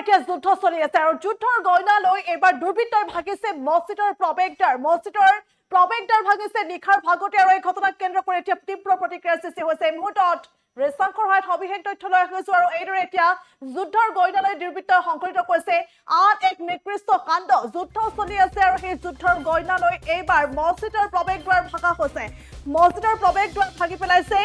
এতিয়া যুদ্ধ চলি আছে আৰু যুদ্ধৰ গইনা লৈ এবাৰ দুৰ্বৃত্তই ভাগিছে মছজিদৰ প্ৰৱেশদ্বাৰ ভাগিছে নিখাৰ ভাগতে আৰু এই ঘটনাক কেন্দ্ৰ কৰি এতিয়া তীব্ৰ প্ৰতিক্ৰিয়াৰ সৃষ্টি হৈছে এই মুহূৰ্তত ৰেশাংকৰ সহায়ত সবিশেষ তথ্য লৈ আহিছো আৰু এইদৰে এতিয়া যুদ্ধৰ গইনা লৈ দুৰ্বৃত্তই সংঘটিত কৰিছে আন এক নিকৃষ্ট কাণ্ড যুদ্ধ চলি আছে আৰু সেই যুদ্ধৰ গইনা লৈ এইবাৰ মছজিদৰ প্ৰৱেশদ্বাৰ ভাগা হৈছে মছজিদৰ প্ৰৱেশদ্বাৰ ভাগি পেলাইছে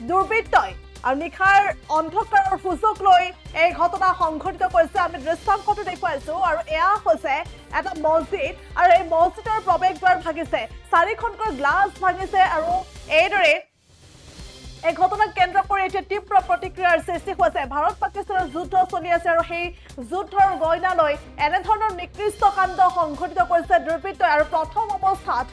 দুৰ্বৃত্তই আৰু নিখাৰ অন্ধকাৰৰ সুযোগ লৈ এই ঘটনা সংঘটিত কৰিছে আমি দৃশ্যাংশটো দেখুৱাইছো আৰু এয়া হৈছে এটা মছজিদ আৰু এই মছজিদৰ প্ৰৱেশদ্বাৰ ভাগিছে চাৰিখনকৈ গ্লাছ ভাঙিছে আৰু এইদৰে এই ঘটনাক কেন্দ্ৰ কৰি এতিয়া তীব্ৰ প্ৰতিক্ৰিয়াৰ সৃষ্টি হৈছে ভাৰত পাকিস্তানৰ যুদ্ধ চলি আছে আৰু সেই যুদ্ধৰ গইনা লৈ এনেধৰণৰ নিকৃষ্ট কাণ্ড সংঘটিত কৰিছে দুৰ্বৃত্তই আৰু প্ৰথম অৱস্থাত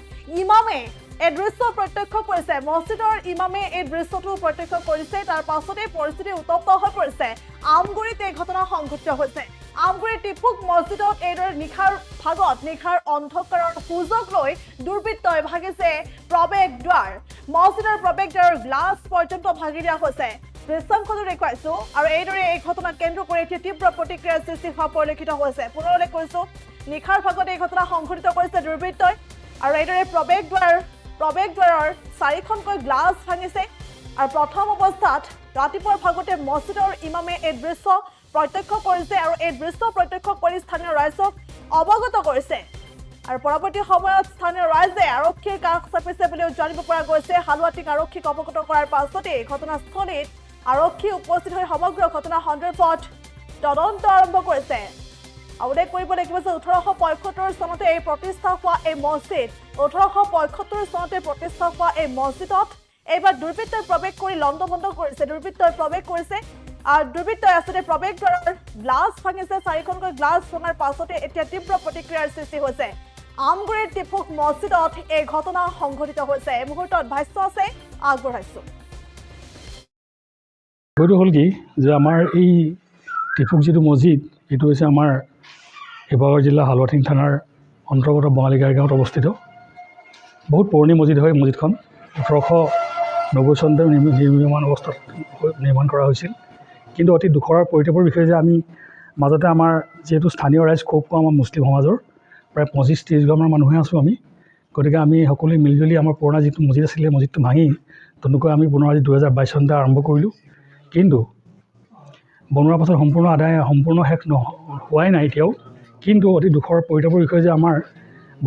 ইমামে এই দৃশ্য প্ৰত্যক্ষ কৰিছে মছজিদৰ ইমামে এই দৃশ্যটো প্ৰত্যক্ষ কৰিছে তাৰ পাছতে পৰিস্থিতি উত্তপ্ত হৈ পৰিছে আমগুৰিত এই ঘটনা সংঘটিত হৈছে আমগুৰিৰ টিপুক মছজিদত এইদৰে নিখাৰ অন্ধকাৰৰ সুযোগ লৈ দুৰ্বৃত্তই ভাগিছে প্ৰৱেশদ্বাৰ মছজিদৰ প্ৰৱেশদ্বাৰৰ গ্লাছ পৰ্যন্ত ভাগি দিয়া হৈছে দৃশ্যাংশটো দেখুৱাইছো আৰু এইদৰে এই ঘটনাক কেন্দ্ৰ কৰি এতিয়া তীব্ৰ প্ৰতিক্ৰিয়াৰ সৃষ্টি হোৱা পৰিলক্ষিত হৈছে পুনৰ উল্লেখ কৰিছো নিখাৰ ভাগত এই ঘটনা সংঘটিত কৰিছে দুৰ্বৃত্তই আৰু এইদৰে প্ৰৱেশদ্বাৰৰ চাৰিখনকৈ গ্লাছ ভাঙিছে আৰু প্ৰথম অৱস্থাত ৰাতিপুৱাৰ ভাগতে মছজিদৰ ইমামে এই দৃশ্য প্ৰত্যক্ষ কৰিছে আৰু এই দৃশ্য প্ৰত্যক্ষ কৰি স্থানীয় ৰাইজক অৱগত কৰিছে আৰু পৰৱৰ্তী সময়ত স্থানীয় ৰাইজে আৰক্ষীৰ কাষ চাপিছে বুলিও জানিব পৰা গৈছে হালুৱাটিক আৰক্ষীক অৱগত কৰাৰ পাছতে ঘটনাস্থলীত আৰক্ষী উপস্থিত হৈ সমগ্ৰ ঘটনা সন্দৰ্ভত তদন্ত আৰম্ভ কৰিছে উল্লেখ কৰিব লাগিব যে 1875 চনতে এই প্ৰতিষ্ঠা হোৱা এই মছজিদ 1875 চনতে প্ৰতিষ্ঠা হোৱা এই মছজিদত এইবাৰ দুৰ্বৃত্তই প্ৰৱেশ কৰি লণ্ডভণ্ড কৰিছে দুৰ্বৃত্তই আচলতে প্ৰৱেশদ্বাৰৰ গ্লাছ ভাঙিছে চাৰিখনকৈ গ্লাছ ভঙাৰ পাছতে এতিয়া তীব্ৰ প্ৰতিক্ৰিয়াৰ সৃষ্টি হৈছে আমগুৰিৰ টিপুক মছজিদত এই ঘটনা সংঘটিত হৈছে এই মুহূৰ্তত ভাষ্য আছে আগবঢ়াইছো এইটো হ'ল কি যে আমাৰ এই টিপুক যিটো মছজিদ এইটো হৈছে আমাৰ শিৱসাগৰ জিলা হালুৱাটিং থানাৰ অন্তৰ্গত বঙালীগাঁও গাঁৱত অৱস্থিত বহুত পুৰণি মছজিদ হয় মছজিদখন 1890 চনতে নিৰ্মাণ অৱস্থাত নিৰ্মাণ কৰা হৈছিল কিন্তু অতি দুখৰ পৰিতাপৰ বিষয়ে যে আমি মাজতে আমাৰ যিহেতু স্থানীয় ৰাইজ খুব কম আমাৰ মুছলিম সমাজৰ প্ৰায় 25-30 ঘৰমান মানুহে আছোঁ আমি গতিকে আমি সকলোৱে মিলিজুলি আমাৰ পুৰণা যিটো মছজিদ আছিলে মছজিদটো ভাঙি নতুনকৈ আমি পুনৰ আজি 2022 চনতে আৰম্ভ কৰিলোঁ কিন্তু বনোৱাৰ পাছত সম্পূৰ্ণ শেষ হোৱাই নাই এতিয়াও কিন্তু অতি দুখৰ পৰিতাপৰ বিষয়ে যে আমাৰ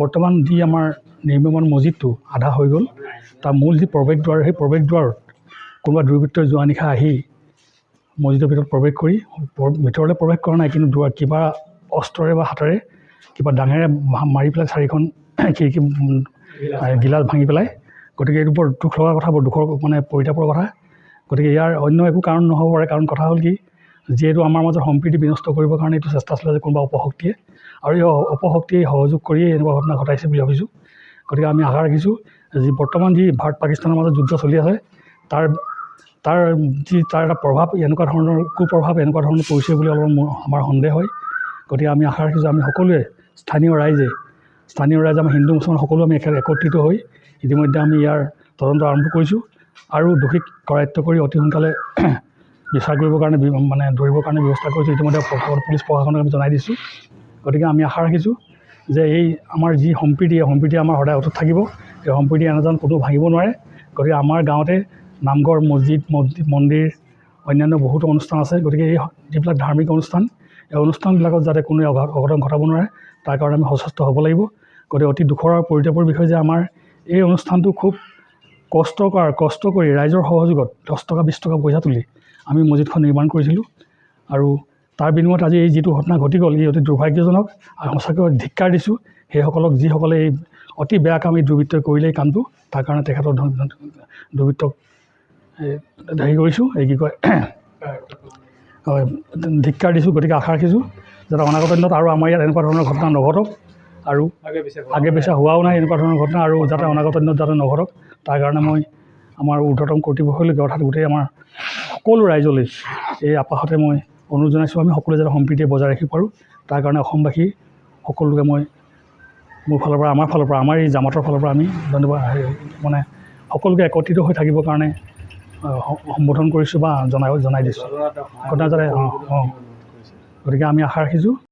বৰ্তমান যি আমাৰ নিৰ্মাণ মছজিদটো আধা হৈ গ'ল তাৰ মূল যি প্ৰৱেশদ্বাৰ সেই প্ৰৱেশদ্বাৰত কোনোবা দুৰ্বৃত্তই যোৱা নিশা আহি মছজিদৰ ভিতৰত প্ৰৱেশ কৰি ভিতৰলৈ প্ৰৱেশ কৰা নাই কিন্তু কিবা অস্ত্ৰৰে বা হাতেৰে কিবা ডাঙেৰে মাৰি পেলাই চাৰিখন খিৰিকী গিলাচ ভাঙি পেলাই গতিকে এইটো বৰ দুখ লগা কথা বৰ দুখৰ মানে পৰিতাপৰ কথা গতিকে ইয়াৰ অন্য একো কাৰণ নহ'ব পাৰে কাৰণ কথা হ'ল কি যিহেতু আমাৰ মাজত সম্প্ৰীতি বিনষ্ট কৰিবৰ কাৰণে এইটো চেষ্টা চলে যে কোনোবা অপশক্তিয়ে আৰু এই অপশক্তিয়ে সহযোগ কৰিয়ে এনেকুৱা ঘটনা ঘটাইছে বুলি ভাবিছোঁ গতিকে আমি আশা ৰাখিছোঁ যি বৰ্তমান যি ভাৰত পাকিস্তানৰ মাজত যুদ্ধ চলি আছে তাৰ এটা প্ৰভাৱ এনেকুৱা ধৰণৰ কুপ্ৰভাৱ এনেকুৱা ধৰণৰ পৰিছে বুলি অলপ আমাৰ সন্দেহ হয় গতিকে আমি আশা ৰাখিছোঁ আমি সকলোৱে স্থানীয় ৰাইজে আমাৰ হিন্দু মুছলমান সকলো আমি একত্ৰিত হৈ ইতিমধ্যে আমি ইয়াৰ তদন্ত আৰম্ভ কৰিছোঁ আৰু দোষীক কৰায়ত্ব কৰি অতি সোনকালে বিচাৰ কৰিবৰ কাৰণে মানে ধৰিবৰ কাৰণে ব্যৱস্থা কৰিছোঁ ইতিমধ্যে পুলিচ প্ৰশাসনক আমি জনাই দিছোঁ গতিকে আমি আশা ৰাখিছোঁ যে এই আমাৰ যি সম্প্ৰীতি আমাৰ সদায় অটুট থাকিব এই সম্প্ৰীতি এনেজন কোনো ভাঙিব নোৱাৰে গতিকে আমাৰ গাঁৱতে নামঘৰ মছজিদ মন্দিৰ অন্যান্য বহুতো অনুষ্ঠান আছে গতিকে এই যিবিলাক ধাৰ্মিক অনুষ্ঠান এই অনুষ্ঠানবিলাকত যাতে কোনো অঘটন ঘটাব নোৱাৰে তাৰ কাৰণে আমি সচেষ্ট হ'ব লাগিব গতিকে অতি দুখৰ আৰু পৰিতাপৰ বিষয়ে যে আমাৰ এই অনুষ্ঠানটো খুব কষ্ট কৰি ৰাইজৰ সহযোগত 10 টকা 20 টকা পইচা তুলি আমি মছজিদখন নিৰ্মাণ কৰিছিলোঁ আৰু তাৰ বিনিময়ত আজি এই যিটো ঘটনা ঘটি গ'ল এই অতি দুৰ্ভাগ্যজনক আৰু সঁচাকৈ ধিক্কাৰ দিছোঁ সেইসকলক যিসকলে এই অতি বেয়া কাম এই দুৰ্বৃত্তই কৰিলে এই কামটো তাৰ কাৰণে তেখেতৰ দুৰ্বৃত্তক হেৰি কৰিছোঁ এই কি কয় ধিক্কাৰ দিছোঁ গতিকে আশা ৰাখিছোঁ যাতে অনাগত দিনত আৰু আমাৰ ইয়াত এনেকুৱা ধৰণৰ ঘটনা নঘটক আৰু আগে পিছে হোৱাও নাই এনেকুৱা ধৰণৰ ঘটনা আৰু যাতে অনাগত দিনত যাতে নঘটক তাৰ কাৰণে মই আমাৰ ঊৰ্ধ্বতম কৰ্তৃপক্ষলৈকে অৰ্থাৎ গোটেই আমাৰ সকলো ৰাইজলৈ এই আপাহতে মই অনুৰোধ জনাইছোঁ আমি সকলোৱে যাতে সম্প্ৰীতিয়ে বজাই ৰাখিব পাৰোঁ তাৰ কাৰণে অসমবাসী সকলোকে মই মোৰ ফালৰ পৰা আমাৰ এই জামাতৰ ফালৰ পৰা আমি ধন্যবাদ মানে সকলোকে একত্ৰিত হৈ থাকিবৰ কাৰণে সম্বোধন কৰিছোঁ বা জনাই দিছোঁ ঘটনা যাতে গতিকে আমি আশা ৰাখিছোঁ